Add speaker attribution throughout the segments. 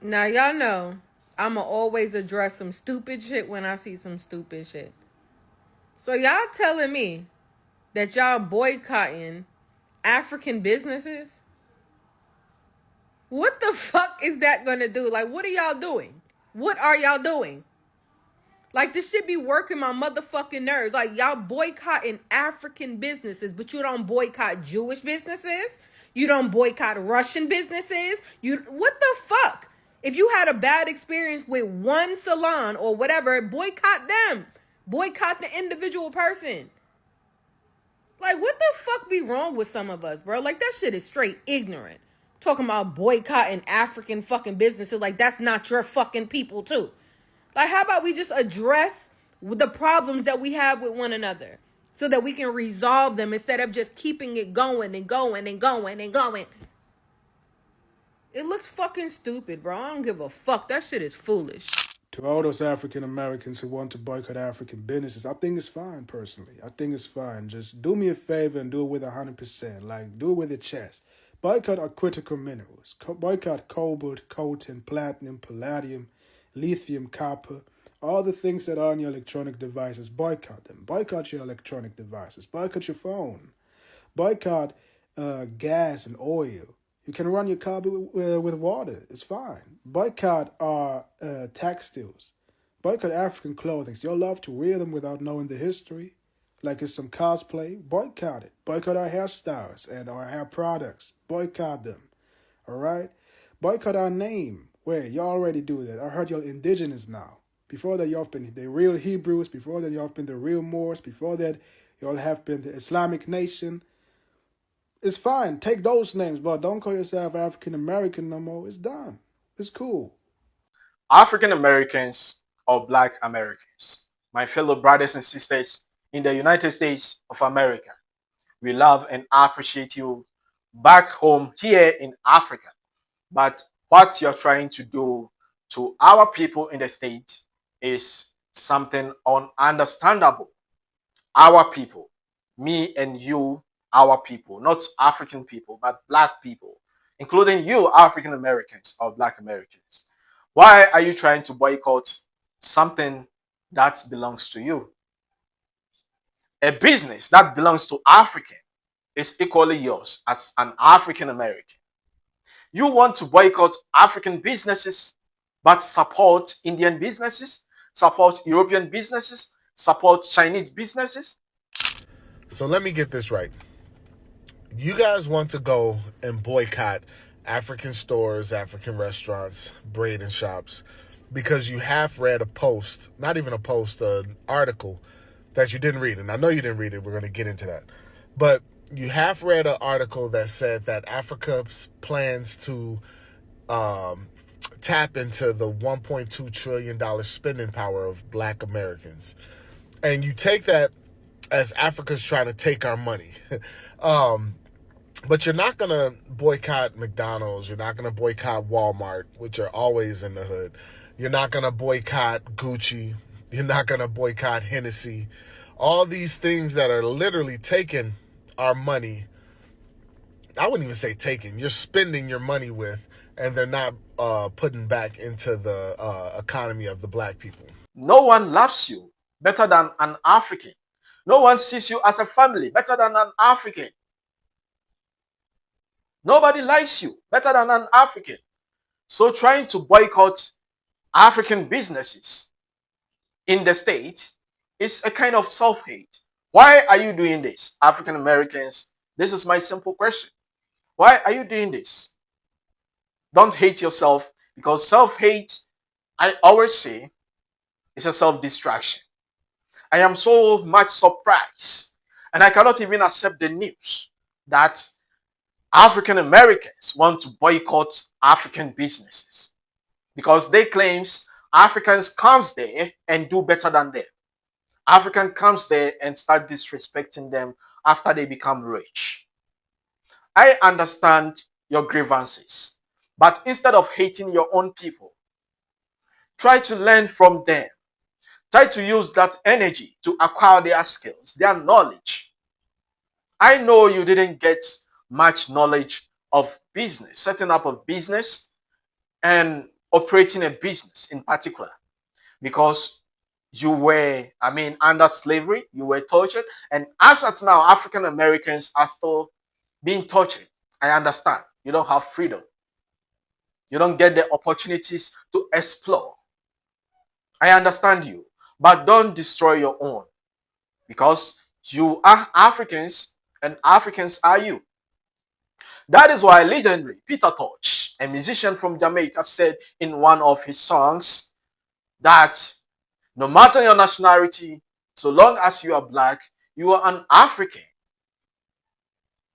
Speaker 1: Now y'all know I'ma always address some stupid shit when I see some stupid shit. So y'all telling me that y'all boycotting African businesses? What the fuck is that gonna do? Like, what are y'all doing? What are y'all doing? Like, this should be working my motherfucking nerves. Like, y'all boycotting African businesses, but you don't boycott Jewish businesses. You don't boycott Russian businesses. What the fuck? If you had a bad experience with one salon or whatever, boycott them. Boycott the individual person. Like, what the fuck be wrong with some of us, bro? Like, that shit is straight ignorant. Talking about boycotting African fucking businesses, like that's not your fucking people too. Like, how about we just address the problems that we have with one another so that we can resolve them instead of just keeping it going and going and going and going. It looks fucking stupid, bro. I don't give a fuck. That shit is foolish.
Speaker 2: To all those African Americans who want to boycott African businesses, I think it's fine personally. I think it's fine. Just do me a favor and do it with 100%. Like, do it with your chest. Boycott our critical minerals. Boycott cobalt, coltan, platinum, palladium, lithium, copper. All the things that are on your electronic devices, boycott them. Boycott your electronic devices. Boycott your phone. Boycott gas and oil. You can run your car with water. It's fine. Boycott our textiles. Boycott African clothing. You'll love to wear them without knowing the history. Like it's some cosplay. Boycott it. Boycott our hairstyles and our hair products. Boycott them. All right? Boycott our name. Wait, you already do that. I heard you're indigenous now. Before that, you've been the real Hebrews. Before that, you've been the real Moors. Before that, you'll have been the Islamic nation. It's fine. Take those names, but don't call yourself African American no more. It's done. It's cool.
Speaker 3: African Americans or Black Americans, my fellow brothers and sisters in the United States of America, we love and appreciate you back home here in Africa. But what you're trying to do to our people in the States is something ununderstandable. Our people, me and you, our people, not African people, but Black people, including you, African Americans or Black Americans. Why are you trying to boycott something that belongs to you? A business that belongs to African is equally yours as an African American. You want to boycott African businesses, but support Indian businesses, support European businesses, support Chinese businesses.
Speaker 4: So let me get this right. You guys want to go and boycott African stores, African restaurants, braiding shops, because you have read a post, not even a post, an article that you didn't read. And I know you didn't read it. We're going to get into that. But you have read an article that said that Africa plans to tap into the $1.2 trillion spending power of Black Americans. And you take that as Africa's trying to take our money. But you're not going to boycott McDonald's. You're not going to boycott Walmart, which are always in the hood. You're not going to boycott Gucci. You're not going to boycott Hennessy. All these things that are literally taking our money. I wouldn't even say taking. You're spending your money with, and they're not putting back into the economy of the Black people.
Speaker 3: No one loves you better than an African. No one sees you as a family better than an African. Nobody likes you better than an African. So trying to boycott African businesses in the States is a kind of self-hate. Why are you doing this, African Americans? This is my simple question. Why are you doing this? Don't hate yourself, because self-hate, I always say, is a self-destruction. I am so much surprised, and I cannot even accept the news that African Americans want to boycott African businesses because they claims Africans comes there and do better than them. African comes there and start disrespecting them after they become rich. I understand your grievances, but instead of hating your own people, try to learn from them. Try to use that energy to acquire their skills, their knowledge. I know you didn't get much knowledge of business, setting up a business, and operating a business in particular because you were, under slavery, you were tortured. And as at now, African Americans are still being tortured. I understand. You don't have freedom. You don't get the opportunities to explore. I understand you. But don't destroy your own. Because you are Africans and Africans are you. That is why legendary Peter Tosh, a musician from Jamaica, said in one of his songs that no matter your nationality, so long as you are black, you are an African.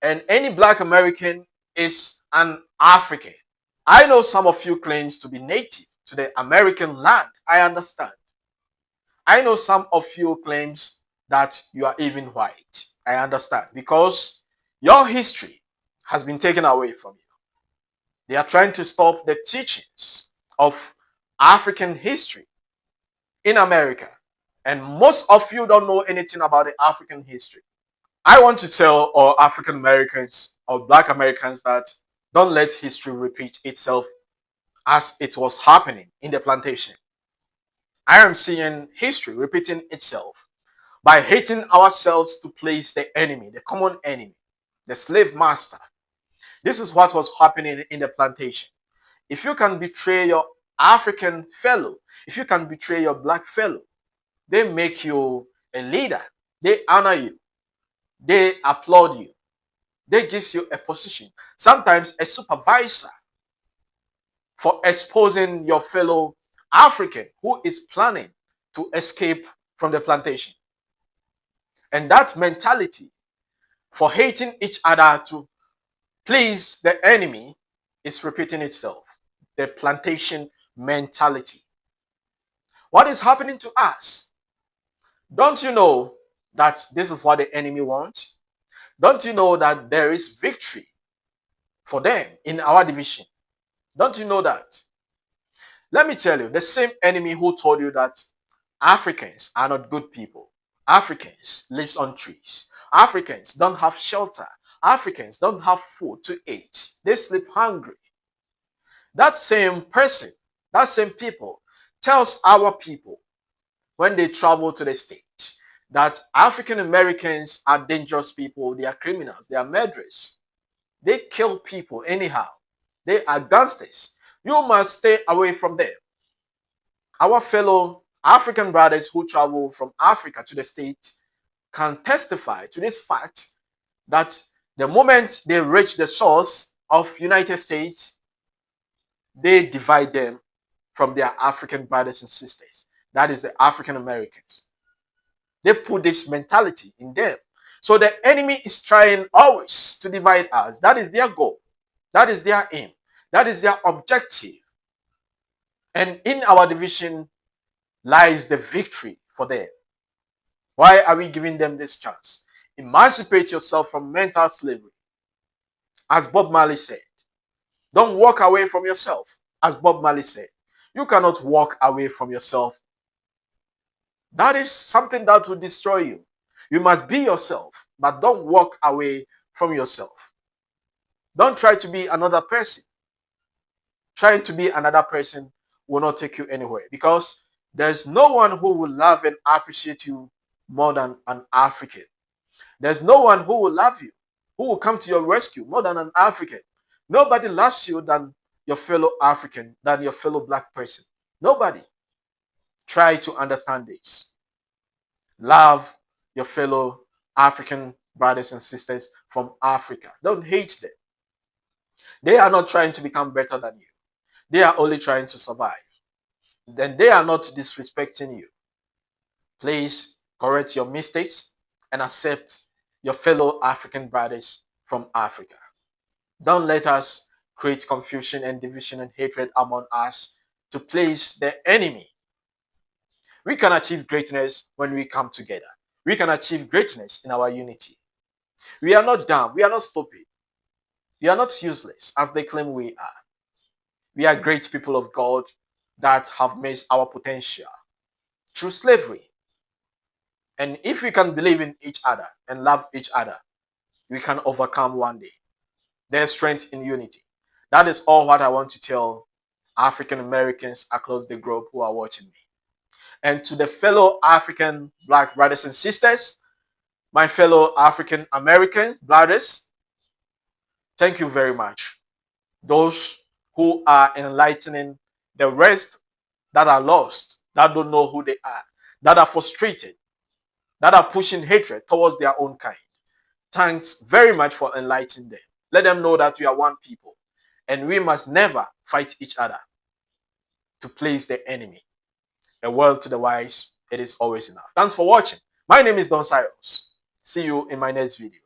Speaker 3: And any black American is an African. I know some of you claims to be native to the American land. I understand. I know some of you claims that you are even white. I understand. Because your history has been taken away from you. They are trying to stop the teachings of African history in America. And most of you don't know anything about the African history. I want to tell all African Americans or black Americans that don't let history repeat itself as it was happening in the plantation. I am seeing history repeating itself by hating ourselves to place the enemy, the common enemy, the slave master. This is what was happening in the plantation. If you can betray your African fellow, if you can betray your black fellow, they make you a leader. They honor you. They applaud you. They give you a position, sometimes a supervisor, for exposing your fellow African who is planning to escape from the plantation. And that mentality for hating each other to please the enemy is repeating itself. The plantation mentality. What is happening to us? Don't you know that this is what the enemy wants? Don't you know that there is victory for them in our division? Don't you know that? Let me tell you, the same enemy who told you that Africans are not good people, Africans live on trees, Africans don't have shelter, Africans don't have food to eat, they sleep hungry. That same person, that same people tells our people when they travel to the States that African Americans are dangerous people, they are criminals, they are murderers. They kill people anyhow. They are gangsters. You must stay away from them. Our fellow African brothers who travel from Africa to the States can testify to this fact that the moment they reach the shores of United States, they divide them from their African brothers and sisters. That is the African Americans. They put this mentality in them. So the enemy is trying always to divide us. That is their goal. That is their aim. That is their objective. And in our division lies the victory for them. Why are we giving them this chance? Emancipate yourself from mental slavery. As Bob Marley said, don't walk away from yourself. As Bob Marley said, you cannot walk away from yourself. That is something that will destroy you. You must be yourself, but don't walk away from yourself. Don't try to be another person. Trying to be another person will not take you anywhere because there's no one who will love and appreciate you more than an African. There's no one who will love you, who will come to your rescue more than an African. Nobody loves you than your fellow African, than your fellow black person. Nobody. Try to understand this. Love your fellow African brothers and sisters from Africa. Don't hate them. They are not trying to become better than you. They are only trying to survive. Then they are not disrespecting you. Please correct your mistakes and accept your fellow African brothers from Africa. Don't let us create confusion and division and hatred among us to place the enemy. We can achieve greatness when we come together. We can achieve greatness in our unity. We are not dumb. We are not stupid. We are not useless as they claim we are. We are great people of God that have missed our potential through slavery. And if we can believe in each other and love each other, we can overcome one day. There's strength in unity. That is all what I want to tell African Americans across the globe who are watching me. And to the fellow African Black brothers and sisters, my fellow African American brothers, thank you very much. Those who are enlightening the rest that are lost, that don't know who they are, that are frustrated, that are pushing hatred towards their own kind. Thanks very much for enlightening them. Let them know that we are one people and we must never fight each other to please the enemy. A word to the wise, it is always enough. Thanks for watching. My name is Don Cyrus. See you in my next video.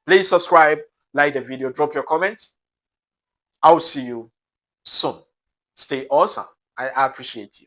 Speaker 3: Please subscribe, like the video, drop your comments. I'll see you soon. Stay awesome. I appreciate you.